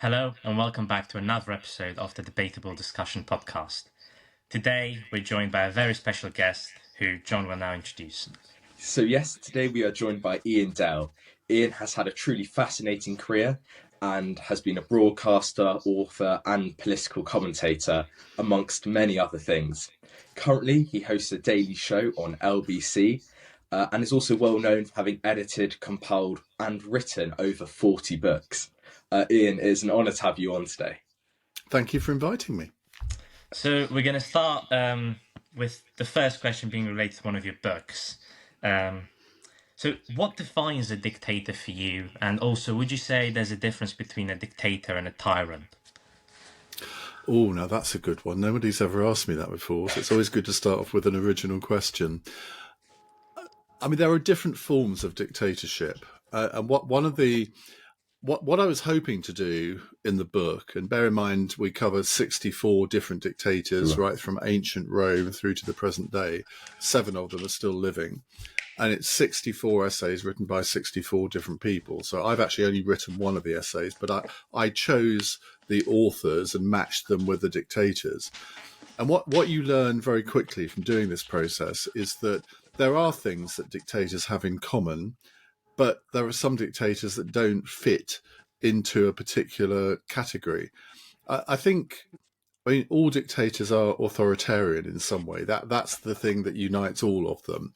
Hello, and welcome back to another episode of the Debatable Discussion podcast. Today, we're joined by a very special guest who John will now introduce. So yes, today we are joined by Iain Dale. Iain has had a truly fascinating career and has been a broadcaster, author, and political commentator, amongst many other things. Currently, he hosts a daily show on LBC and is also well known for having edited, compiled, and written over 40 books. Iain, it is an honour to have you on today. Thank you for inviting me. So, we're going to start with the first question being related to one of your books. So, what defines a dictator for you? And also, would you say there's a difference between a dictator and a tyrant? Oh, now that's a good one. Nobody's ever asked me that before, so it's always good to start off with an original question. I mean, there are different forms of dictatorship, and what I was hoping to do in the book, and bear in mind we cover 64 different dictators, right from ancient Rome through to the present day. 7 of them are still living. And it's 64 essays written by 64 different people. So I've actually only written one of the essays, but I chose the authors and matched them with the dictators. And what you learn very quickly from doing this process is that there are things that dictators have in common, but there are some dictators that don't fit into a particular category. I mean, all dictators are authoritarian in some way. That's the thing that unites all of them.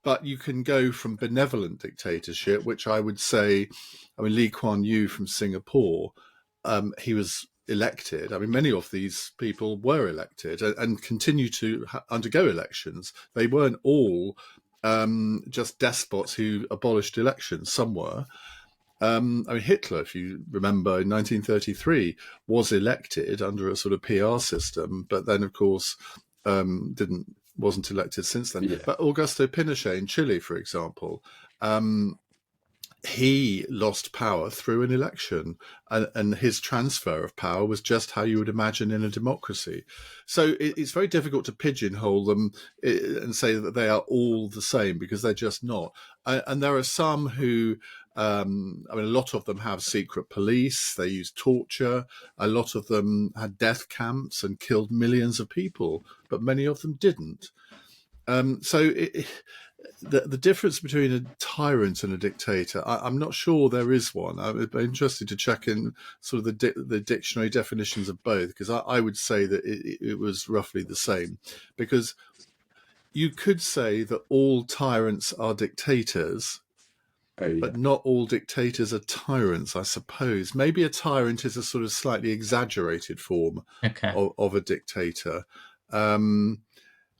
But you can go from benevolent dictatorship, which I would say, I mean, Lee Kuan Yew from Singapore, he was elected. I mean, many of these people were elected and continue to undergo elections. They weren't all just despots who abolished elections. Some were. I mean, Hitler, if you remember, in 1933, was elected under a sort of PR system, but then, of course, wasn't elected since then. Yeah. But Augusto Pinochet in Chile, for example, he lost power through an election, and his transfer of power was just how you would imagine in a democracy. So it's very difficult to pigeonhole them and say that they are all the same, because they're just not. And there are some who, I mean, a lot of them have secret police. They use torture. A lot of them had death camps and killed millions of people, but many of them didn't. The difference between a tyrant and a dictator, I'm not sure there is one. I'd be interested to check in sort of the dictionary definitions of both, because I would say that it was roughly the same. Because you could say that all tyrants are dictators, but not all dictators are tyrants, I suppose. Maybe a tyrant is a sort of slightly exaggerated form of a dictator.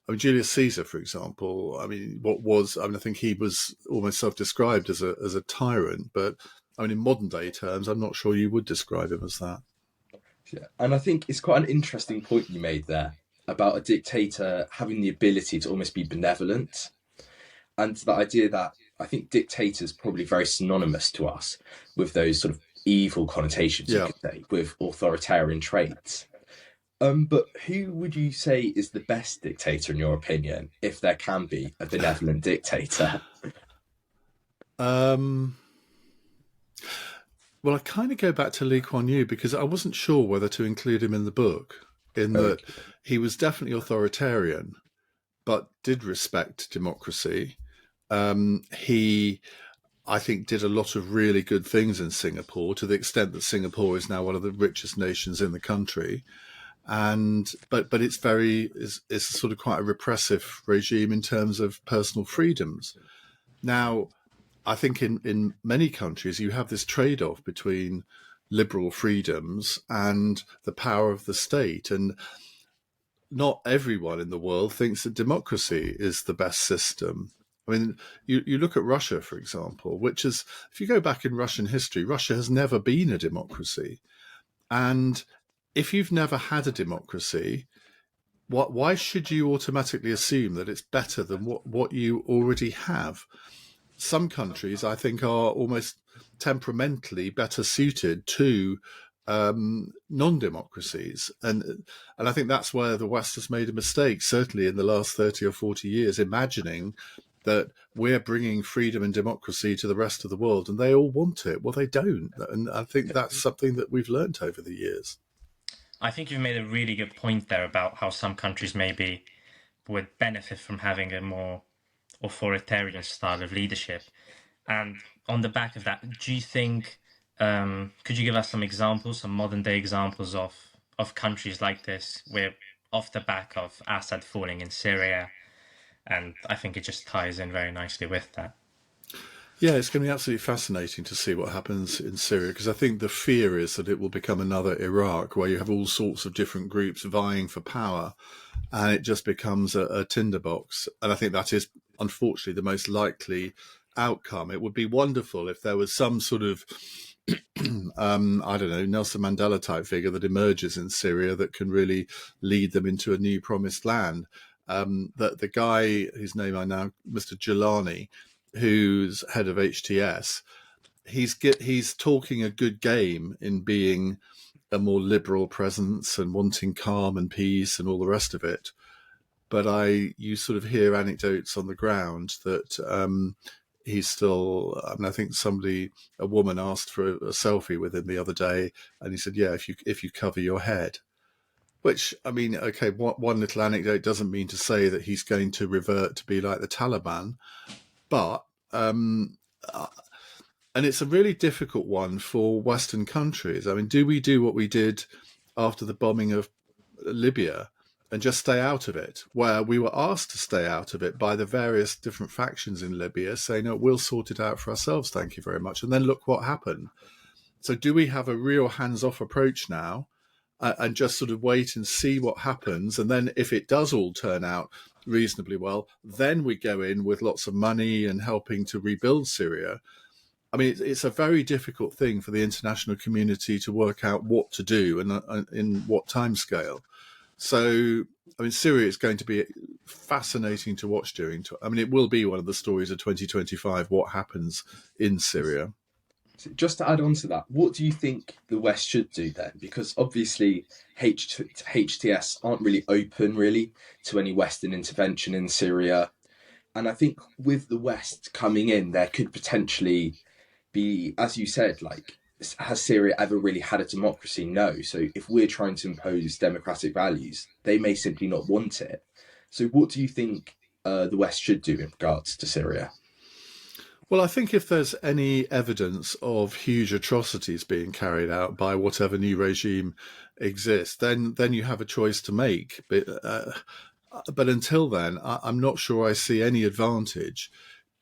I mean, Julius Caesar, for example, I think he was almost self-described as a tyrant, but I mean, in modern day terms, I'm not sure you would describe him as that. Yeah. And I think it's quite an interesting point you made there about a dictator having the ability to almost be benevolent. And the idea that I think dictators probably very synonymous to us with those sort of evil connotations, you could say, with authoritarian traits. But who would you say is the best dictator in your opinion, if there can be a benevolent dictator? Well, I kind of go back to Lee Kuan Yew, because I wasn't sure whether to include him in the book, in that he was definitely authoritarian, but did respect democracy. He, I think, did a lot of really good things in Singapore, to the extent that Singapore is now one of the richest nations in the country. But it's sort of quite a repressive regime in terms of personal freedoms. Now, I think in many countries you have this trade-off between liberal freedoms and the power of the state, and not everyone in the world thinks that democracy is the best system. I mean, you look at Russia, for example, which is, if you go back in Russian history, Russia has never been a democracy. And if you've never had a democracy, why should you automatically assume that it's better than what you already have? Some countries, I think, are almost temperamentally better suited to non-democracies. And I think that's where the West has made a mistake, certainly in the last 30 or 40 years, imagining that we're bringing freedom and democracy to the rest of the world, and they all want it. Well, they don't. And I think that's something that we've learnt over the years. I think you've made a really good point there about how some countries maybe would benefit from having a more authoritarian style of leadership. And on the back of that, do you think, could you give us some examples, some modern day examples of countries like this, where off the back of Assad falling in Syria? And I think it just ties in very nicely with that. Yeah, it's going to be absolutely fascinating to see what happens in Syria, because I think the fear is that it will become another Iraq where you have all sorts of different groups vying for power, and it just becomes a tinderbox. And I think that is, unfortunately, the most likely outcome. It would be wonderful if there was some sort of I don't know, Nelson Mandela type figure that emerges in Syria that can really lead them into a new promised land. The guy whose name I now, Mr. Gilani, who's head of HTS, he's talking a good game in being a more liberal presence and wanting calm and peace and all the rest of it. But you sort of hear anecdotes on the ground that he's still. I mean, I think a woman asked for a selfie with him the other day, and he said, "Yeah, if you cover your head." Which, I mean, okay, one little anecdote doesn't mean to say that he's going to revert to be like the Taliban, but and it's a really difficult one for Western countries. I mean, do we do what we did after the bombing of Libya and just stay out of it, where we were asked to stay out of it by the various different factions in Libya, saying, no, we'll sort it out for ourselves, thank you very much. And then look what happened. So do we have a real hands-off approach now and just sort of wait and see what happens? And then if it does all turn out reasonably well, then we go in with lots of money and helping to rebuild Syria. I mean, it's a very difficult thing for the international community to work out what to do and in what timescale. So, I mean, Syria is going to be fascinating to watch it will be one of the stories of 2025, what happens in Syria. So just to add on to that, what do you think the West should do then? Because obviously HTS aren't really open really to any Western intervention in Syria. And I think with the West coming in, there could potentially be, as you said, like, has Syria ever really had a democracy? No. So if we're trying to impose democratic values, they may simply not want it. So what do you think the West should do in regards to Syria? Well, I think if there's any evidence of huge atrocities being carried out by whatever new regime exists, then you have a choice to make. But until then, I'm not sure I see any advantage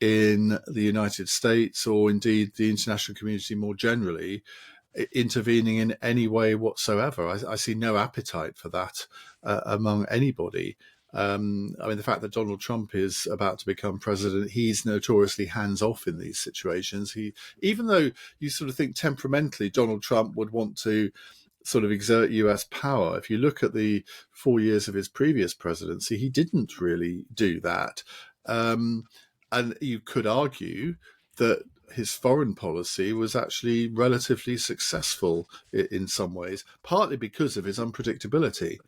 in the United States or indeed the international community more generally intervening in any way whatsoever. I see no appetite for that among anybody. I mean, the fact that Donald Trump is about to become president, he's notoriously hands-off in these situations. Even though you sort of think temperamentally Donald Trump would want to sort of exert US power, if you look at the 4 years of his previous presidency, he didn't really do that. And you could argue that his foreign policy was actually relatively successful in some ways, partly because of his unpredictability.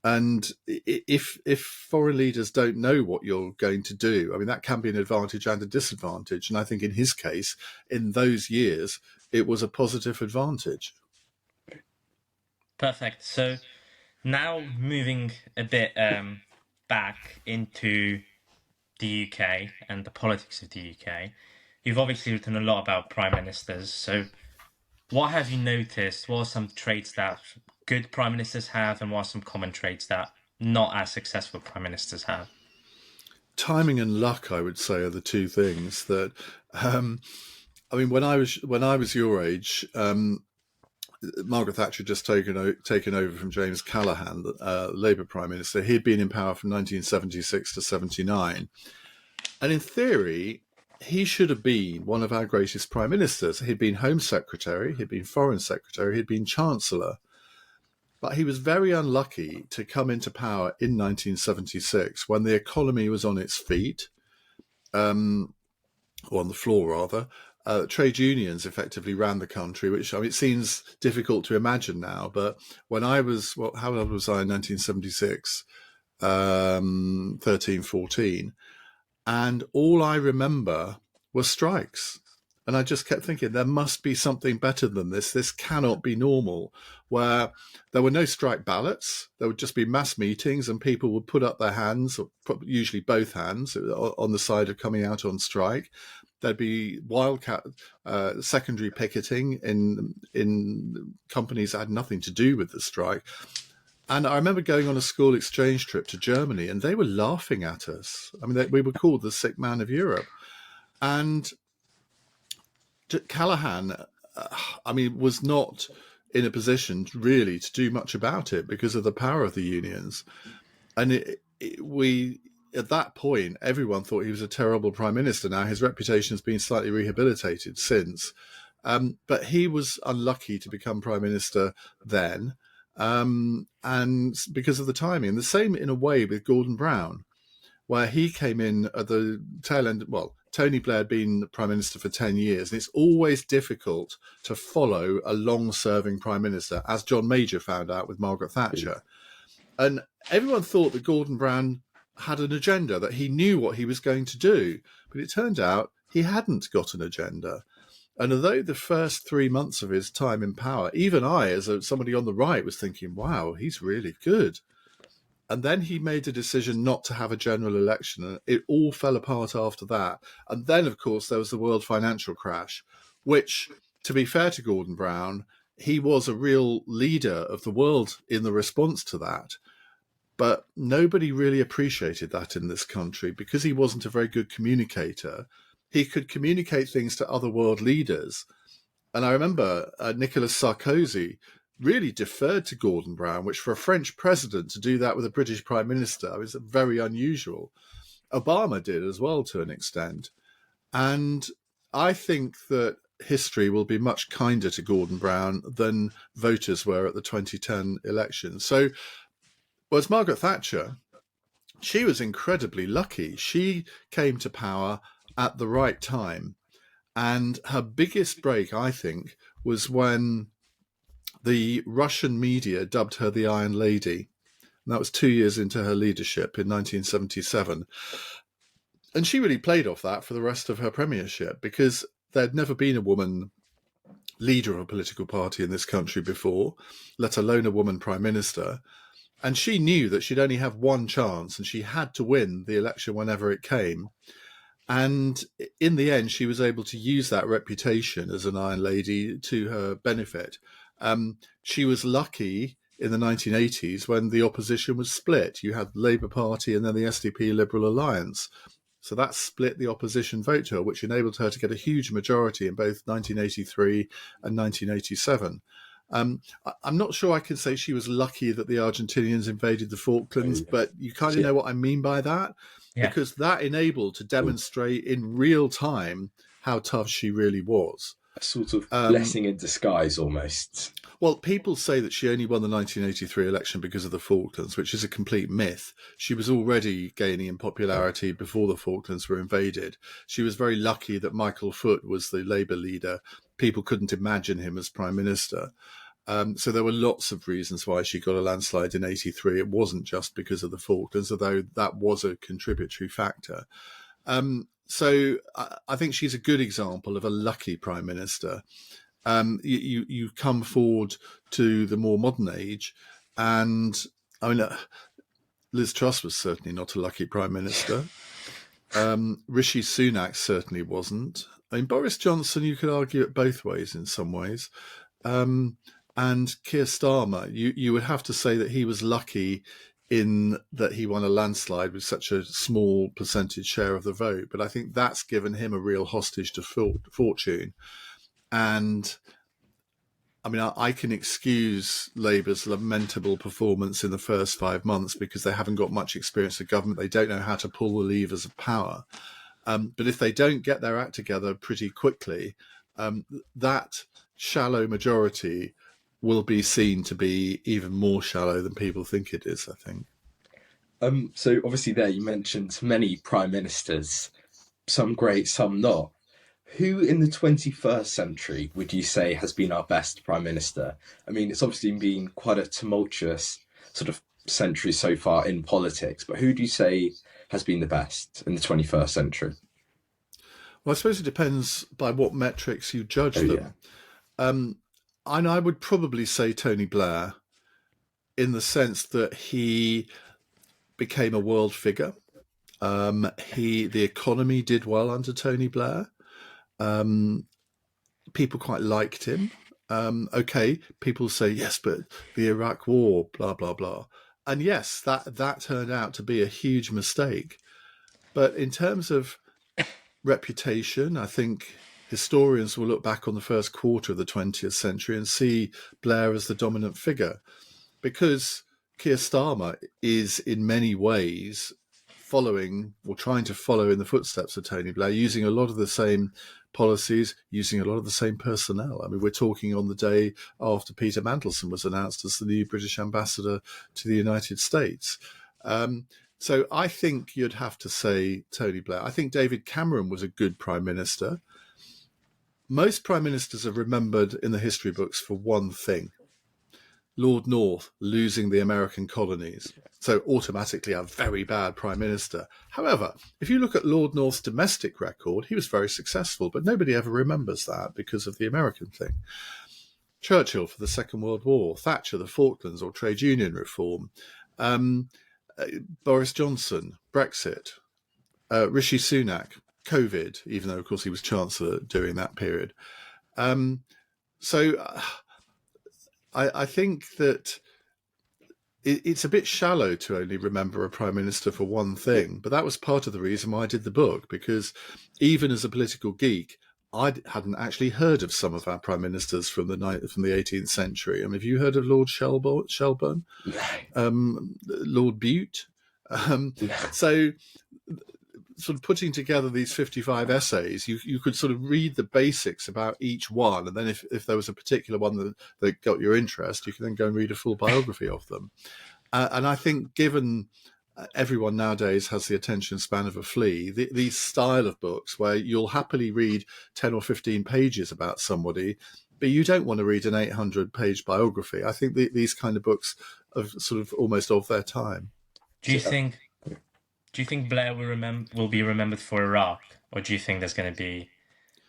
And if foreign leaders don't know what you're going to do, I mean, that can be an advantage and a disadvantage. And I think in his case, in those years, it was a positive advantage. Perfect. So now moving a bit back into the UK and the politics of the UK, you've obviously written a lot about prime ministers. So what have you noticed? What are some traits that good prime ministers have, and what are some common traits that not as successful prime ministers have? Timing and luck, I would say, are the two things that. I mean, when I was your age, Margaret Thatcher had just taken over from James Callaghan, Labour Prime Minister. He'd been in power from 1976 to 79, and in theory, he should have been one of our greatest prime ministers. He'd been Home Secretary, he'd been Foreign Secretary, he'd been Chancellor. But he was very unlucky to come into power in 1976 when the economy was on its feet, or on the floor rather. Trade unions effectively ran the country, which, I mean, it seems difficult to imagine now. But when I was, how old was I in 1976? 13, 14. And all I remember were strikes. And I just kept thinking, there must be something better than this. This cannot be normal, where there were no strike ballots. There would just be mass meetings and people would put up their hands, or usually both hands, on the side of coming out on strike. There'd be wildcat secondary picketing in companies that had nothing to do with the strike. And I remember going on a school exchange trip to Germany, and they were laughing at us. I mean, we were called the sick man of Europe. And Callaghan, was not in a position really to do much about it because of the power of the unions. And we, at that point, everyone thought he was a terrible prime minister. Now, his reputation has been slightly rehabilitated since. But he was unlucky to become prime minister then. And because of the timing. And the same in a way with Gordon Brown, where he came in at the tail end. Well, Tony Blair had been prime minister for 10 years, and it's always difficult to follow a long-serving prime minister, as John Major found out with Margaret Thatcher. And everyone thought that Gordon Brown had an agenda, that he knew what he was going to do. But it turned out he hadn't got an agenda. And although the first 3 months of his time in power, even I, as somebody on the right, was thinking, wow, he's really good. And then he made a decision not to have a general election, and it all fell apart after that. And then, of course, there was the world financial crash, which, to be fair to Gordon Brown, he was a real leader of the world in the response to that. But nobody really appreciated that in this country because he wasn't a very good communicator. He could communicate things to other world leaders. And I remember Nicolas Sarkozy really deferred to Gordon Brown, which for a French president to do that with a British prime minister was very unusual. Obama did as well to an extent. And I think that history will be much kinder to Gordon Brown than voters were at the 2010 election. So, whereas Margaret Thatcher, she was incredibly lucky. She came to power at the right time. And her biggest break, I think, was when the Russian media dubbed her the Iron Lady. And that was 2 years into her leadership in 1977. And she really played off that for the rest of her premiership because there'd never been a woman leader of a political party in this country before, let alone a woman prime minister. And she knew that she'd only have one chance and she had to win the election whenever it came. And in the end, she was able to use that reputation as an Iron Lady to her benefit. She was lucky in the 1980s when the opposition was split. You had the Labour Party and then the SDP Liberal Alliance. So that split the opposition vote to her, which enabled her to get a huge majority in both 1983 and 1987. I'm not sure I can say she was lucky that the Argentinians invaded the Falklands, but you kind of know what I mean by that, because that enabled to demonstrate in real time how tough she really was. A sort of blessing in disguise, almost. Well, people say that she only won the 1983 election because of the Falklands, which is a complete myth. She was already gaining in popularity before the Falklands were invaded. She was very lucky that Michael Foot was the Labour leader. People couldn't imagine him as Prime Minister. So there were lots of reasons why she got a landslide in 83. It wasn't just because of the Falklands, although that was a contributory factor. So I think she's a good example of a lucky prime minister. You come forward to the more modern age, and I mean, Liz Truss was certainly not a lucky prime minister. Rishi Sunak certainly wasn't. I mean, Boris Johnson, you could argue it both ways in some ways. And Keir Starmer, you would have to say that he was lucky in that he won a landslide with such a small percentage share of the vote. But I think that's given him a real hostage to fortune. And I mean, I can excuse Labour's lamentable performance in the first 5 months because they haven't got much experience of government. They don't know how to pull the levers of power. But if they don't get their act together pretty quickly, that shallow majority will be seen to be even more shallow than people think it is, I think. So obviously there you mentioned many prime ministers, some great, some not. Who in the 21st century would you say has been our best prime minister? I mean, it's obviously been quite a tumultuous sort of century so far in politics, but who do you say has been the best in the 21st century? Well, I suppose it depends by what metrics you judge Oh, them. And I would probably say Tony Blair, in the sense that he became a world figure. The economy did well under Tony Blair. People quite liked him. Okay, people say, yes, but the Iraq War, blah, blah, blah. And yes, that turned out to be a huge mistake. But in terms of reputation, I think historians will look back on the first quarter of the 20th century and see Blair as the dominant figure, because Keir Starmer is in many ways following or trying to follow in the footsteps of Tony Blair, using a lot of the same policies, using a lot of the same personnel. I mean, we're talking on the day after Peter Mandelson was announced as the new British ambassador to the United States. So I think you'd have to say Tony Blair. I think David Cameron was a good prime minister. Most prime ministers are remembered in the history books for one thing: Lord North losing the American colonies. So automatically a very bad prime minister. However, if you look at Lord North's domestic record, he was very successful, but nobody ever remembers that because of the American thing. Churchill for the Second World War, Thatcher, the Falklands or trade union reform, Boris Johnson, Brexit, Rishi Sunak, COVID, even though, of course, he was Chancellor during that period. I think that it's a bit shallow to only remember a prime minister for one thing, but that was part of the reason why I did the book, because even as a political geek, I hadn't actually heard of some of our prime ministers from the 18th century. I mean, have you heard of Lord Shelburne? Lord Bute? So sort of putting together these 55 essays, you could sort of read the basics about each one, and then if there was a particular one that got your interest, you can then go and read a full biography of them. And I think, given everyone nowadays has the attention span of a flea, these style of books where you'll happily read 10 or 15 pages about somebody, but you don't want to read an 800-page biography. I think these kind of books are sort of almost of their time. Do you think Blair will be remembered for Iraq, or do you think there's going to be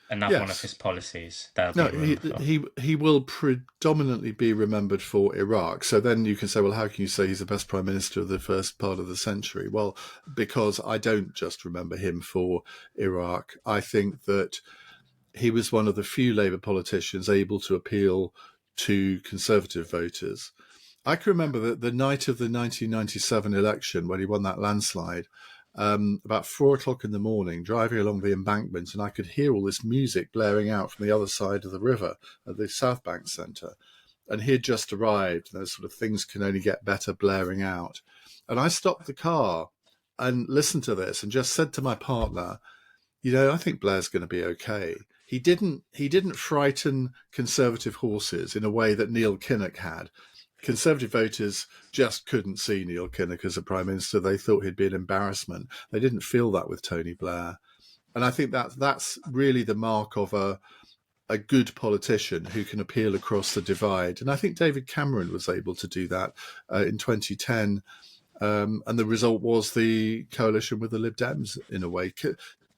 another one of his policies that'll be remembered for? He will predominantly be remembered for Iraq. So then you can say, well, how can you say he's the best prime minister of the first part of the century? Well, because I don't just remember him for Iraq. I think that he was one of the few Labour politicians able to appeal to Conservative voters. I can remember that the night of the 1997 election, when he won that landslide, about 4 o'clock in the morning, driving along the embankment, and I could hear all this music blaring out from the other side of the river at the South Bank Centre. And he had just arrived, and those sort of things can only get better blaring out. And I stopped the car and listened to this and just said to my partner, I think Blair's going to be okay. He didn't frighten Conservative horses in a way that Neil Kinnock had. Conservative voters just couldn't see Neil Kinnock as a prime minister. They thought he'd be an embarrassment. They didn't feel that with Tony Blair. And I think that's really the mark of a good politician who can appeal across the divide. And I think David Cameron was able to do that in 2010. And the result was the coalition with the Lib Dems, in a way.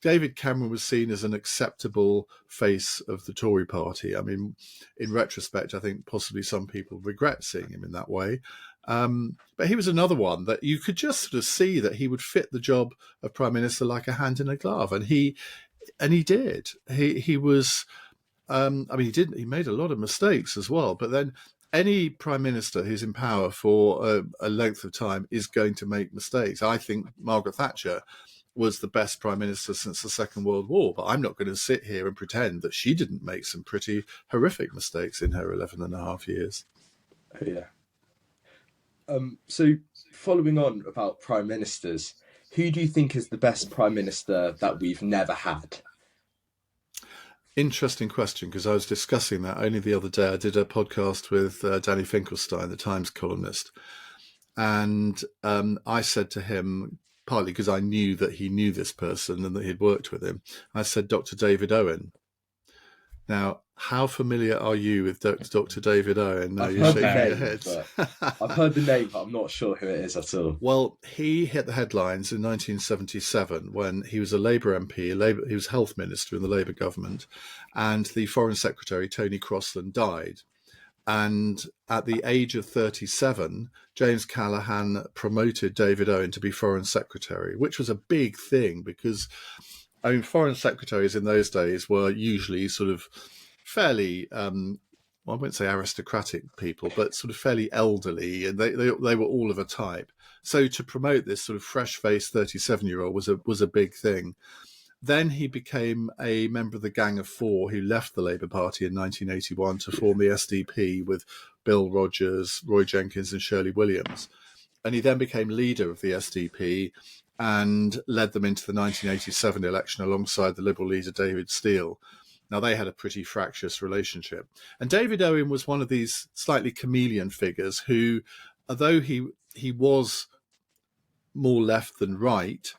David Cameron was seen as an acceptable face of the Tory party. I mean, in retrospect, I think possibly some people regret seeing him in that way. But he was another one that you could just sort of see that he would fit the job of prime minister like a hand in a glove, and he did. He was. He made a lot of mistakes as well. But then any prime minister who's in power for a length of time is going to make mistakes. I think Margaret Thatcher was the best prime minister since the Second World War, but I'm not going to sit here and pretend that she didn't make some pretty horrific mistakes in her 11 and a half years. Oh, yeah. So following on about prime ministers, who do you think is the best prime minister that we've never had? Interesting question, because I was discussing that only the other day. I did a podcast with Danny Finkelstein, the Times columnist, and I said to him, partly because I knew that he knew this person and that he'd worked with him, I said Dr. David Owen. Now, How familiar are you with Dr. David Owen? No, I've you're heard the shaking your name, head. but I've heard the name, but I'm not sure who it is at all. Well, he hit the headlines in 1977 when he was a Labour MP. He was health minister in the Labour government, and the Foreign Secretary Tony Crosland died. And at the age of 37, James Callaghan promoted David Owen to be Foreign Secretary, which was a big thing because, I mean, Foreign Secretaries in those days were usually sort of fairly, well, I won't say aristocratic people, but sort of fairly elderly, and they were all of a type. So to promote this sort of fresh-faced 37-year-old was a big thing. Then he became a member of the Gang of Four who left the Labour Party in 1981 to form the SDP with Bill Rogers, Roy Jenkins and Shirley Williams. And he then became leader of the SDP and led them into the 1987 election alongside the Liberal leader David Steel. Now, they had a pretty fractious relationship. And David Owen was one of these slightly chameleon figures who, although he was more left than right,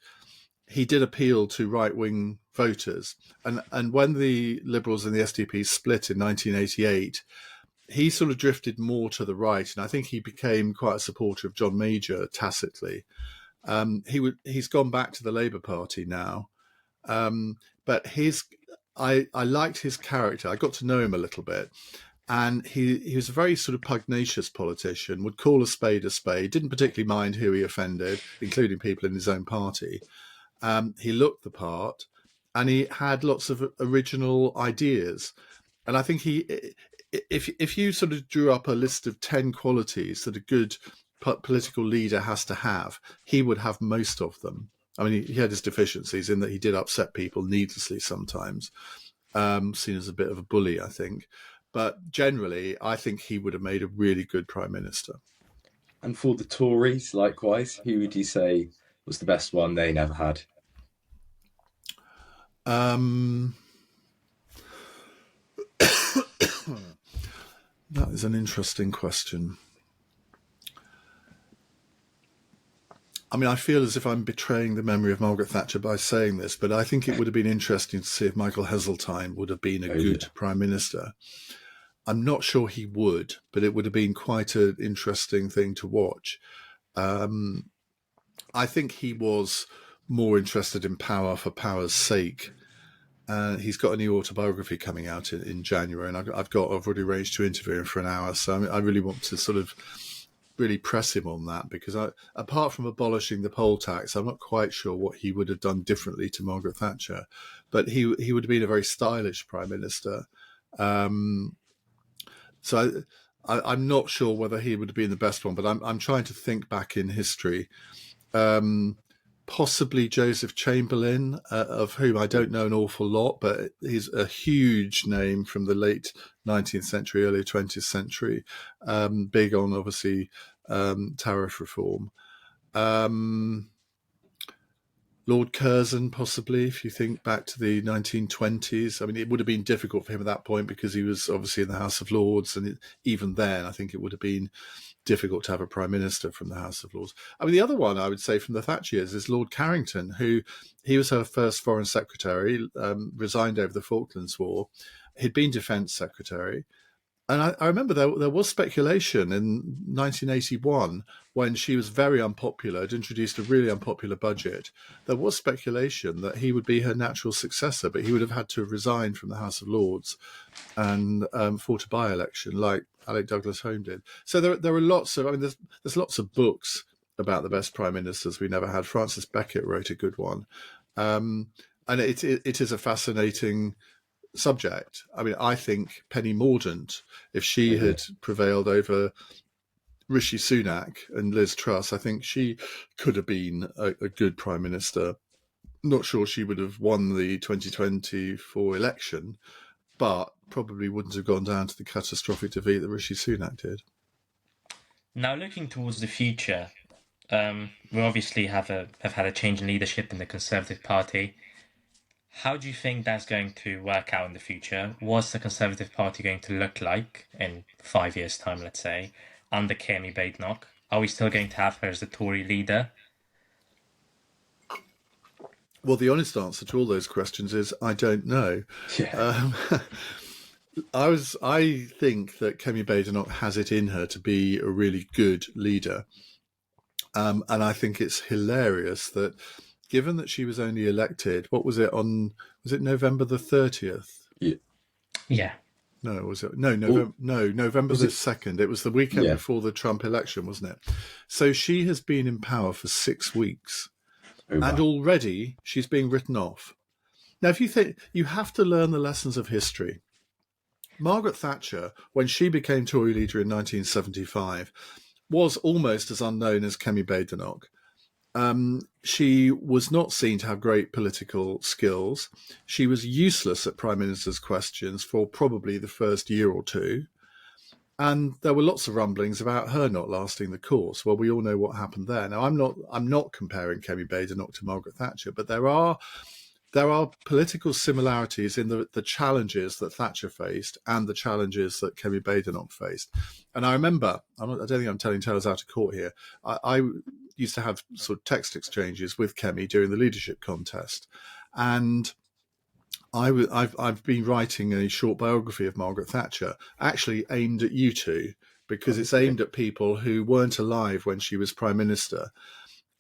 he did appeal to right-wing voters. And when the Liberals and the SDP split in 1988, he sort of drifted more to the right. And I think he became quite a supporter of John Major tacitly. He's gone back to the Labour Party now. But I liked his character. I got to know him a little bit. And he was a very sort of pugnacious politician, would call a spade, didn't particularly mind who he offended, including people in his own party. He looked the part, and he had lots of original ideas. And I think if you sort of drew up a list of 10 qualities that a good political leader has to have, he would have most of them. I mean, he had his deficiencies in that he did upset people needlessly sometimes, seen as a bit of a bully, I think. But generally, I think he would have made a really good prime minister. And for the Tories, likewise, who would you say was the best one they never had? That is an interesting question. I mean, I feel as if I'm betraying the memory of Margaret Thatcher by saying this, but I think it would have been interesting to see if Michael Heseltine would have been a good prime minister. I'm not sure he would, but it would have been quite an interesting thing to watch. I think he was more interested in power for power's sake. He's got a new autobiography coming out in January, and I've already arranged to interview him for an hour. So I really want to sort of really press him on that, because apart from abolishing the poll tax, I'm not quite sure what he would have done differently to Margaret Thatcher. But he would have been a very stylish prime minister. So I'm not sure whether he would have been the best one, but I'm trying to think back in history. Possibly Joseph Chamberlain, of whom I don't know an awful lot, but he's a huge name from the late 19th century, early 20th century, big on, obviously, tariff reform. Lord Curzon, possibly, if you think back to the 1920s. I mean, it would have been difficult for him at that point because he was obviously in the House of Lords, and even then, I think it would have been difficult to have a prime minister from the House of Lords. I mean, the other one I would say from the Thatcher years is Lord Carrington, he was her first foreign secretary, resigned over the Falklands War. He'd been defence secretary. And I remember there was speculation in 1981 when she was very unpopular, had introduced a really unpopular budget. There was speculation that he would be her natural successor, but he would have had to resign from the House of Lords and fought a by-election like Alec Douglas Home did. So there are lots of, I mean, there's lots of books about the best prime ministers we never had. Francis Beckett wrote a good one. And it is a fascinating subject. I mean, I think Penny Mordaunt, if she had prevailed over Rishi Sunak and Liz Truss, I think she could have been a good prime minister. Not sure she would have won the 2024 election, but probably wouldn't have gone down to the catastrophic defeat that Rishi Sunak did. Now, looking towards the future, we obviously have had a change in leadership in the Conservative Party. How do you think that's going to work out in the future? What's the Conservative Party going to look like in 5 years' time, let's say, under Kemi Badenoch? Are we still going to have her as the Tory leader? Well, the honest answer to all those questions is I don't know. Yeah. I think that Kemi Badenoch has it in her to be a really good leader. And I think it's hilarious that, given that she was only elected, was it November the 30th? Yeah. Yeah. No, was it? No, November the 2nd. It was the weekend before the Trump election, wasn't it? So she has been in power for 6 weeks, and already she's being written off. Now, if you think, you have to learn the lessons of history. Margaret Thatcher, when she became Tory leader in 1975, was almost as unknown as Kemi Badenoch. She was not seen to have great political skills. She was useless at Prime Minister's questions for probably the first year or two. And there were lots of rumblings about her not lasting the course. Well, we all know what happened there. Now, I'm not comparing Kemi Badenoch to Margaret Thatcher, but there are political similarities in the challenges that Thatcher faced and the challenges that Kemi Badenoch faced. And I remember, I don't think I'm telling tales out of court here, I used to have sort of text exchanges with Kemi during the leadership contest. And I've been writing a short biography of Margaret Thatcher, actually aimed at you two, because it's aimed at people who weren't alive when she was Prime Minister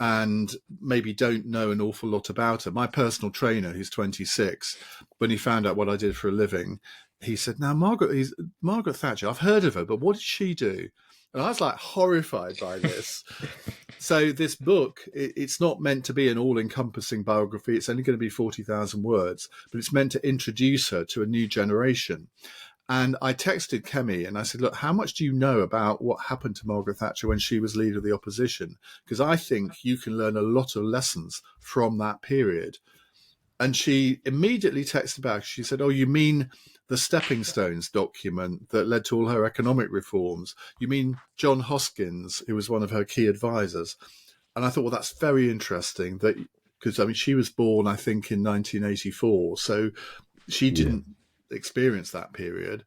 and maybe don't know an awful lot about her. My personal trainer, who's 26, when he found out what I did for a living, he said, now, Margaret Thatcher, I've heard of her, but what did she do? And I was like horrified by this. So this book, it's not meant to be an all-encompassing biography. It's only going to be 40,000 words, but it's meant to introduce her to a new generation. And I texted Kemi and I said, look, how much do you know about what happened to Margaret Thatcher when she was leader of the opposition? Because I think you can learn a lot of lessons from that period. And she immediately texted back. She said, oh, you mean the Stepping Stones document that led to all her economic reforms? You mean John Hoskins, who was one of her key advisors? And I thought, well, that's very interesting, that because, I mean, she was born, I think, in 1984. So she didn't experience that period.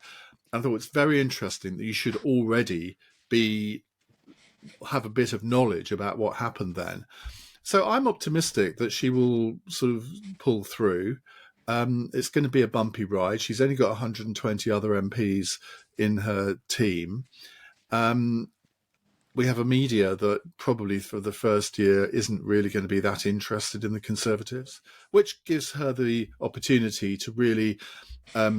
And I thought it's very interesting that you should already have a bit of knowledge about what happened then. So I'm optimistic that she will sort of pull through. It's going to be a bumpy ride. She's only got 120 other MPs in her team. We have a media that probably for the first year isn't really going to be that interested in the Conservatives, which gives her the opportunity to really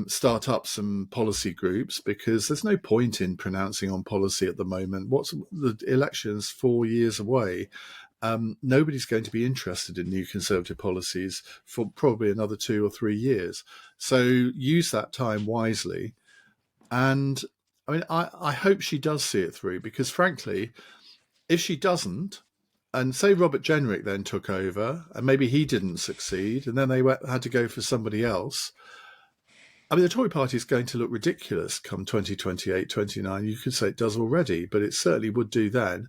start up some policy groups, because there's no point in pronouncing on policy at the moment. What's the election's 4 years away? Nobody's going to be interested in new Conservative policies for probably another 2 or 3 years. So use that time wisely. And I mean, I hope she does see it through, because frankly, if she doesn't, and say Robert Jenrick then took over and maybe he didn't succeed and then they had to go for somebody else, I mean, the Tory party is going to look ridiculous come 2028, 29. You could say it does already, but it certainly would do then.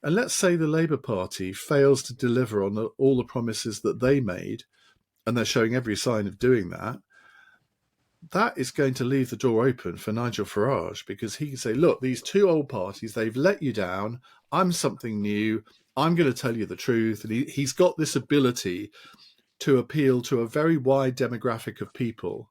And let's say the Labour Party fails to deliver on all the promises that they made, and they're showing every sign of doing that. That is going to leave the door open for Nigel Farage, because he can say, look, these two old parties, they've let you down. I'm something new. I'm going to tell you the truth. And he's got this ability to appeal to a very wide demographic of people.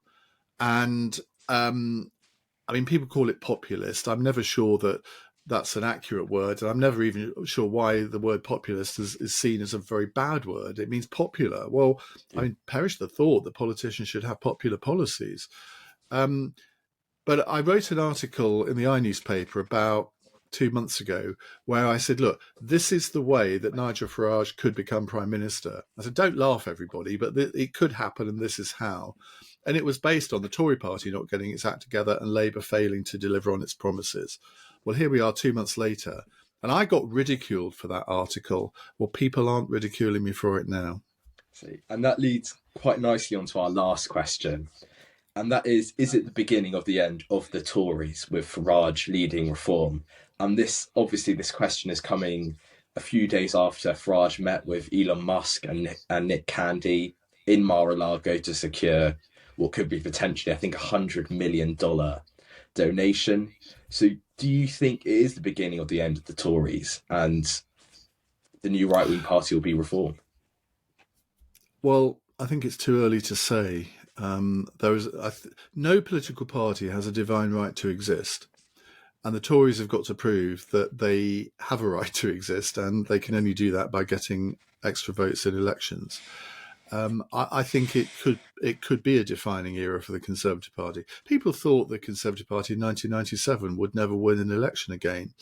And I mean, people call it populist. I'm never sure that that's an accurate word. And I'm never even sure why the word populist is seen as a very bad word. It means popular. Well, I mean, perish the thought that politicians should have popular policies. But I wrote an article in the iNewspaper about 2 months ago where I said, look, this is the way that Nigel Farage could become Prime Minister. I said, don't laugh, everybody, but it could happen, and this is how. And it was based on the Tory party not getting its act together and Labour failing to deliver on its promises. Well, here we are 2 months later, and I got ridiculed for that article. Well, people aren't ridiculing me for it now. And that leads quite nicely onto our last question. And that is it the beginning of the end of the Tories with Farage leading reform? And this question is coming a few days after Farage met with Elon Musk and Nick Candy in Mar-a-Lago to secure what could be potentially, I think, $100 million donation. So do you think it is the beginning of the end of the Tories and the new right-wing party will be reformed? Well, I think it's too early to say. No political party has a divine right to exist, and the Tories have got to prove that they have a right to exist, and they can only do that by getting extra votes in elections. I think it could be a defining era for the Conservative Party. People thought the Conservative Party in 1997 would never win an election again.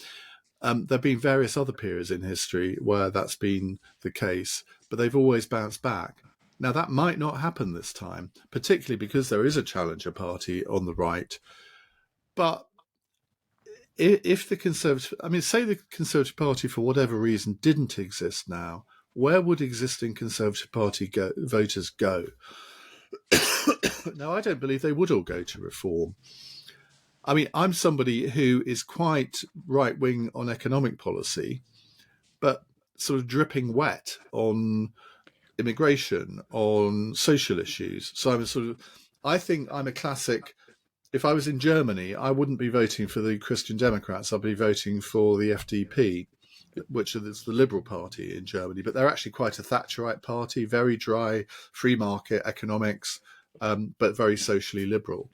There have been various other periods in history where that's been the case, but they've always bounced back. Now, that might not happen this time, particularly because there is a challenger party on the right. But if the Conservative, say the Conservative Party, for whatever reason, didn't exist now, where would existing Conservative Party voters go? Now, I don't believe they would all go to Reform. I'm somebody who is quite right-wing on economic policy, but sort of dripping wet on immigration, on social issues. So I think I'm a classic. If I was in Germany, I wouldn't be voting for the Christian Democrats. I'd be voting for the FDP, which is the Liberal Party in Germany. But they're actually quite a Thatcherite party, very dry, free market economics, but very socially liberal.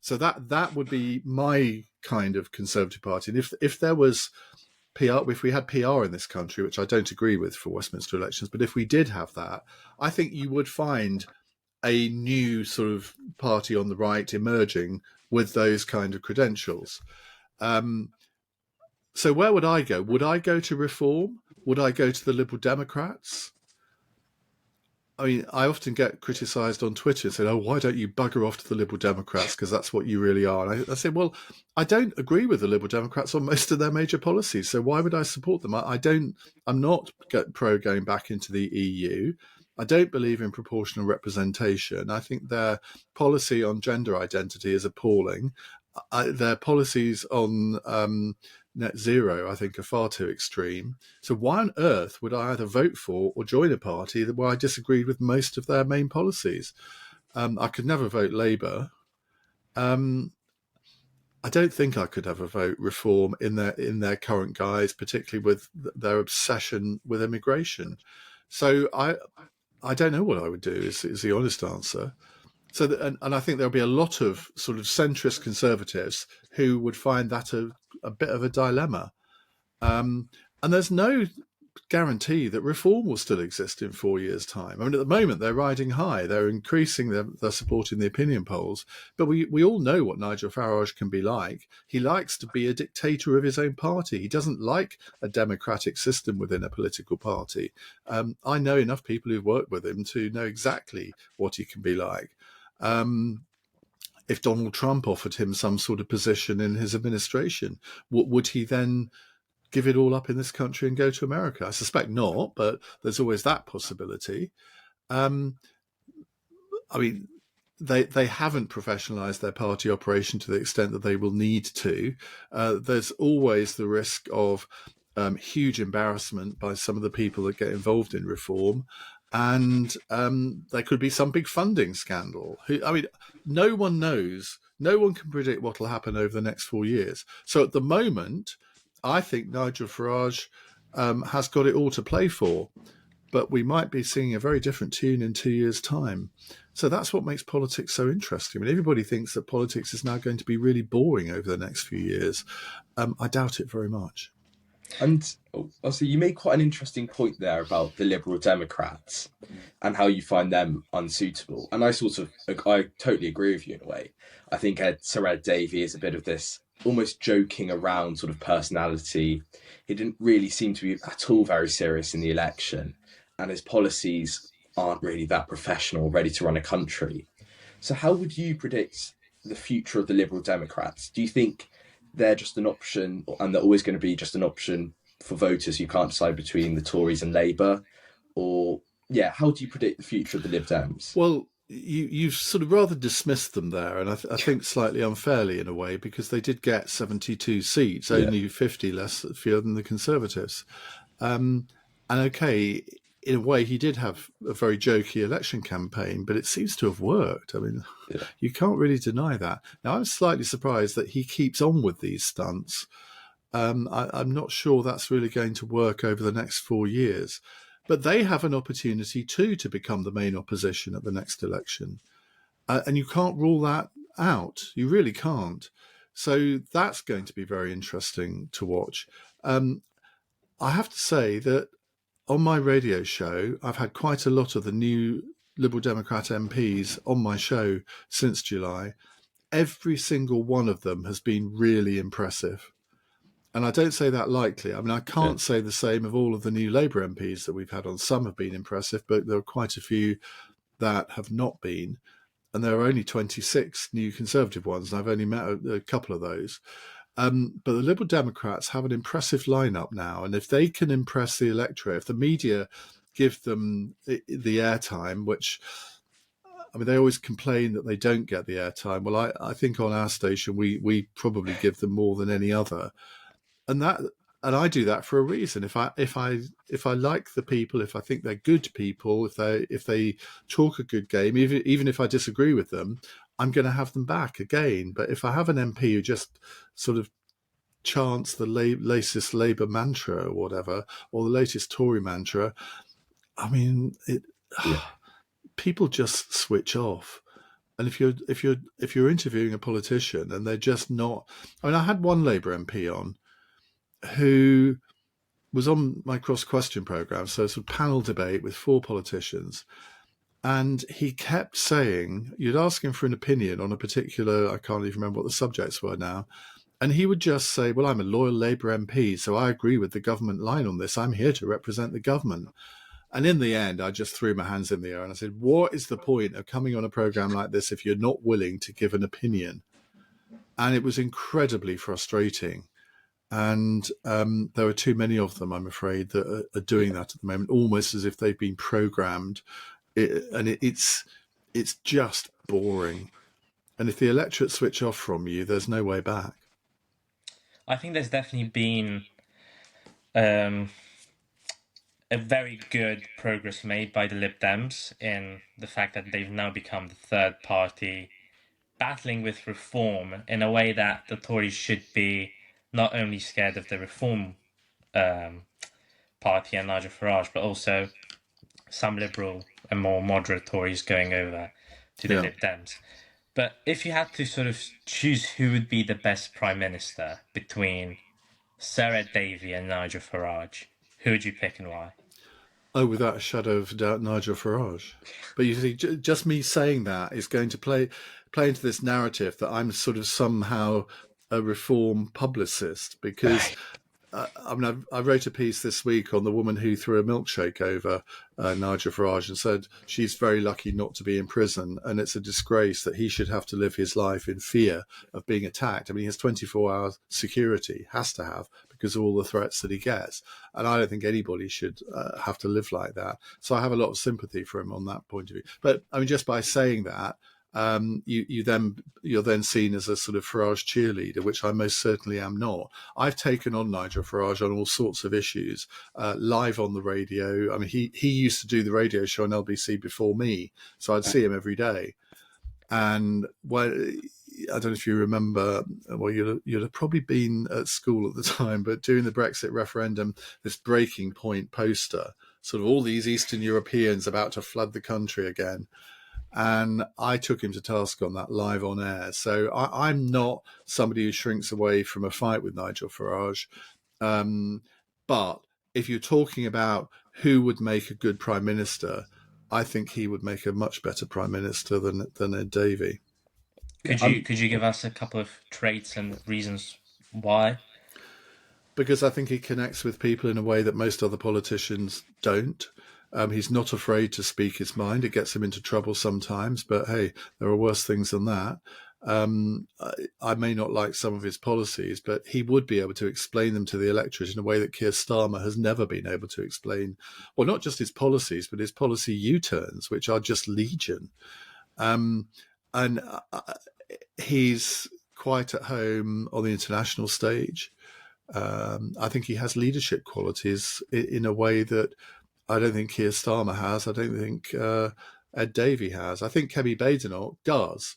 So that would be my kind of Conservative Party. And if there was PR, if we had PR in this country, which I don't agree with for Westminster elections, but if we did have that, I think you would find a new sort of party on the right emerging with those kind of credentials. So where would I go? Would I go to Reform? Would I go to the Liberal Democrats? I often get criticised on Twitter and say, "Oh, why don't you bugger off to the Liberal Democrats, because that's what you really are?" And I say, well, I don't agree with the Liberal Democrats on most of their major policies, so why would I support them? I'm not pro going back into the EU. I don't believe in proportional representation. I think their policy on gender identity is appalling. Their policies on net zero, I think, are far too extreme. So why on earth would I either vote for or join a party where I disagreed with most of their main policies? I could never vote Labour. I don't think I could ever vote Reform in their current guise, particularly with their obsession with immigration. So I don't know what I would do, is the honest answer. So, and I think there'll be a lot of sort of centrist Conservatives who would find that a bit of a dilemma. And there's no guarantee that Reform will still exist in 4 years' time. At the moment, they're riding high. They're increasing their support in the opinion polls. But we all know what Nigel Farage can be like. He likes to be a dictator of his own party. He doesn't like a democratic system within a political party. I know enough people who've worked with him to know exactly what he can be like. If Donald Trump offered him some sort of position in his administration, would he then give it all up in this country and go to America? I suspect not, but there's always that possibility. They haven't professionalised their party operation to the extent that they will need to. There's always the risk of huge embarrassment by some of the people that get involved in Reform. And there could be some big funding scandal. No one knows. No one can predict what will happen over the next 4 years. So at the moment, I think Nigel Farage has got it all to play for. But we might be singing a very different tune in 2 years' time. So that's what makes politics so interesting. Everybody thinks that politics is now going to be really boring over the next few years. I doubt it very much. And also, you made quite an interesting point there about the Liberal Democrats and how you find them unsuitable. And I totally agree with you in a way. I think Sir Ed Davey is a bit of this almost joking around sort of personality. He didn't really seem to be at all very serious in the election, and his policies aren't really that professional, ready to run a country. So how would you predict the future of the Liberal Democrats? Do you think they're just an option, and they're always going to be just an option for voters who can't decide between the Tories and Labour? Or, how do you predict the future of the Lib Dems? Well, you've sort of rather dismissed them there, and I think slightly unfairly in a way, because they did get 72 seats, only 50 fewer than the Conservatives. And okay, in a way, he did have a very jokey election campaign, but it seems to have worked. You can't really deny that. Now, I'm slightly surprised that he keeps on with these stunts. I'm not sure that's really going to work over the next 4 years. But they have an opportunity too to become the main opposition at the next election. and you can't rule that out. You really can't. So that's going to be very interesting to watch. I have to say that on my radio show, I've had quite a lot of the new Liberal Democrat MPs on my show since July. Every single one of them has been really impressive. And I don't say that lightly. I mean, I can't say the same of all of the new Labour MPs that we've had on. Some have been impressive, but there are quite a few that have not been. And there are only 26 new Conservative ones, and I've only met a couple of those. But the Liberal Democrats have an impressive lineup now. And if they can impress the electorate, if the media give them the airtime, which, I mean, they always complain that they don't get the airtime. Well, I think on our station, we probably give them more than any other. And I do that for a reason. If I like the people, if I think they're good people, if they talk a good game, even if I disagree with them, I'm going to have them back again. But if I have an MP who just sort of chants the latest Labour mantra or whatever, or the latest Tory mantra, I mean, people just switch off. And if you're interviewing a politician and they're just not, I mean, I had one Labour MP on who was on my cross question program, so it's a panel debate with 4 politicians, and he kept saying, you'd ask him for an opinion on a particular, I can't even remember what the subjects were now, and he would just say, well, I'm a loyal Labour MP, so I agree with the government line on this. I'm here to represent the government. And in the end, I just threw my hands in the air and I said, what is the point of coming on a program like this if you're not willing to give an opinion? And it was incredibly frustrating. And there are too many of them, I'm afraid, that are doing that at the moment, almost as if they've been programmed. It's just boring. And if the electorate switch off from you, there's no way back. I think there's definitely been a very good progress made by the Lib Dems in the fact that they've now become the third party battling with reform in a way that the Tories should be not only scared of the Reform Party and Nigel Farage, but also some liberal and more moderate Tories going over to the Lib Dems. But if you had to sort of choose who would be the best Prime Minister between Sir Ed Davey and Nigel Farage, who would you pick and why? Oh, without a shadow of a doubt, Nigel Farage. But you see, just me saying that is going to play into this narrative that I'm sort of somehow a reform publicist, because I mean, I wrote a piece this week on the woman who threw a milkshake over Nigel Farage and said she's very lucky not to be in prison, and it's a disgrace that he should have to live his life in fear of being attacked. I mean, he has 24-hour security, has to have, because of all the threats that he gets. And I don't think anybody should have to live like that. So I have a lot of sympathy for him on that point of view. But I mean, just by saying that, you're then seen as a sort of Farage cheerleader, which I most certainly am not. I've taken on Nigel Farage on all sorts of issues, live on the radio. I mean, he used to do the radio show on LBC before me, so I'd see him every day. And I don't know if you remember, well, you'd have probably been at school at the time, but during the Brexit referendum, this breaking point poster, sort of all these Eastern Europeans about to flood the country again. And I took him to task on that live on air. So I'm not somebody who shrinks away from a fight with Nigel Farage. But if you're talking about who would make a good Prime Minister, I think he would make a much better Prime Minister than Ed Davey. Could you give us a couple of traits and reasons why? Because I think he connects with people in a way that most other politicians don't. He's not afraid to speak his mind. It gets him into trouble sometimes, but hey, there are worse things than that. I may not like some of his policies, but he would be able to explain them to the electorate in a way that Keir Starmer has never been able to explain. Well, not just his policies, but his policy U-turns, which are just legion. And he's quite at home on the international stage. I think he has leadership qualities in a way that I don't think Keir Starmer has. I don't think Ed Davey has. I think Kemi Badenoch does.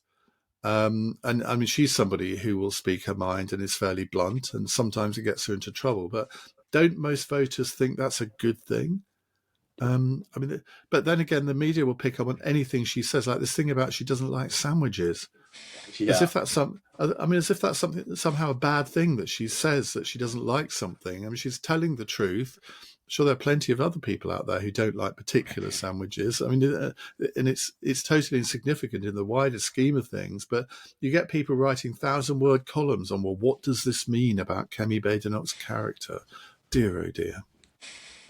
And I mean, she's somebody who will speak her mind and is fairly blunt, and sometimes it gets her into trouble. But don't most voters think that's a good thing? I mean, but then again, the media will pick up on anything she says, like this thing about she doesn't like sandwiches, as Yeah. if that's as if that's something somehow a bad thing that she says that she doesn't like something. I mean, she's telling the truth. I'm sure there are plenty of other people out there who don't like particular sandwiches. I mean, and it's totally insignificant in the wider scheme of things. But you get people writing 1,000-word columns on, well, what does this mean about Kemi Badenoch's character? Dear, oh dear.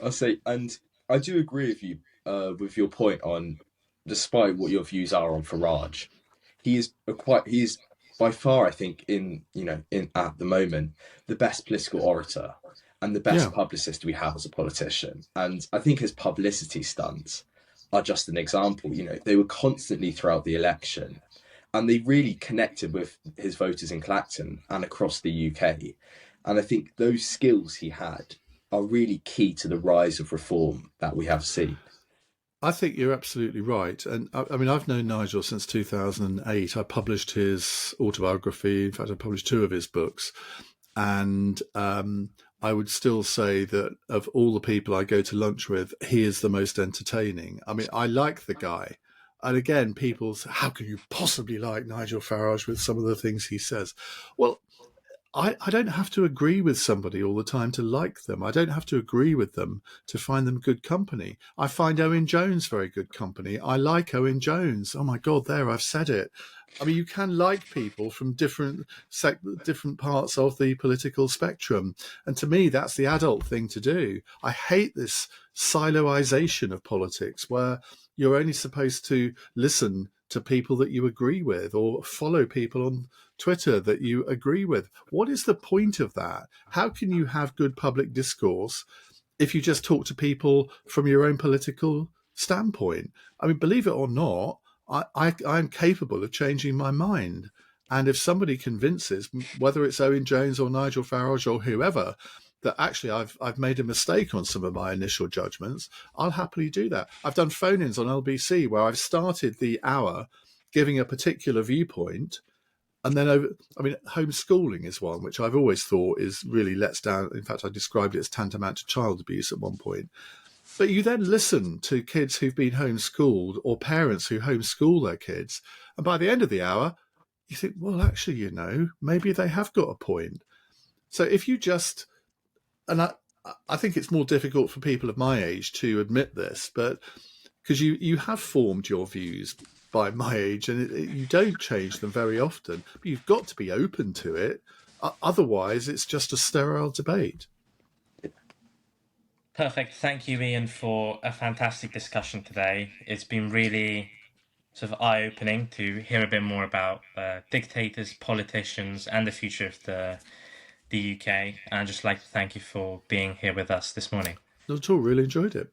I'll say, and I do agree with your point on, despite what your views are on Farage, he is by far, I think, in at the moment, the best political orator and the best Yeah. publicist we have as a politician. And I think his publicity stunts are just an example. They were constantly throughout the election, and they really connected with his voters in Clacton and across the UK. And I think those skills he had are really key to the rise of reform that we have seen. I think you're absolutely right. And I mean, I've known Nigel since 2008. I published his autobiography. In fact, I published 2 of his books. And I would still say that of all the people I go to lunch with, he is the most entertaining. I mean, I like the guy. And again, people say, how can you possibly like Nigel Farage with some of the things he says? Well, I don't have to agree with somebody all the time to like them. I don't have to agree with them to find them good company. I find Owen Jones very good company. I like Owen Jones. Oh my God, there, I've said it. I mean, you can like people from different parts of the political spectrum. And to me, that's the adult thing to do. I hate this siloization of politics where you're only supposed to listen to people that you agree with or follow people on Twitter that you agree with. What is the point of that? How can you have good public discourse if you just talk to people from your own political standpoint? I mean, believe it or not, I am capable of changing my mind. And if somebody convinces, whether it's Owen Jones or Nigel Farage or whoever, that actually I've made a mistake on some of my initial judgments, I'll happily do that. I've done phone-ins on LBC where I've started the hour giving a particular viewpoint, and then homeschooling is one which I've always thought is really lets down. In fact, I described it as tantamount to child abuse at one point. But you then listen to kids who've been homeschooled or parents who homeschool their kids, and by the end of the hour, you think, well, actually, maybe they have got a point. So if you just and I think it's more difficult for people of my age to admit this, but because you have formed your views by my age and you don't change them very often, but you've got to be open to it. Otherwise, it's just a sterile debate. Perfect. Thank you, Iain, for a fantastic discussion today. It's been really sort of eye-opening to hear a bit more about dictators, politicians, and the future of the UK. And I'd just like to thank you for being here with us this morning. Not at all. Really enjoyed it.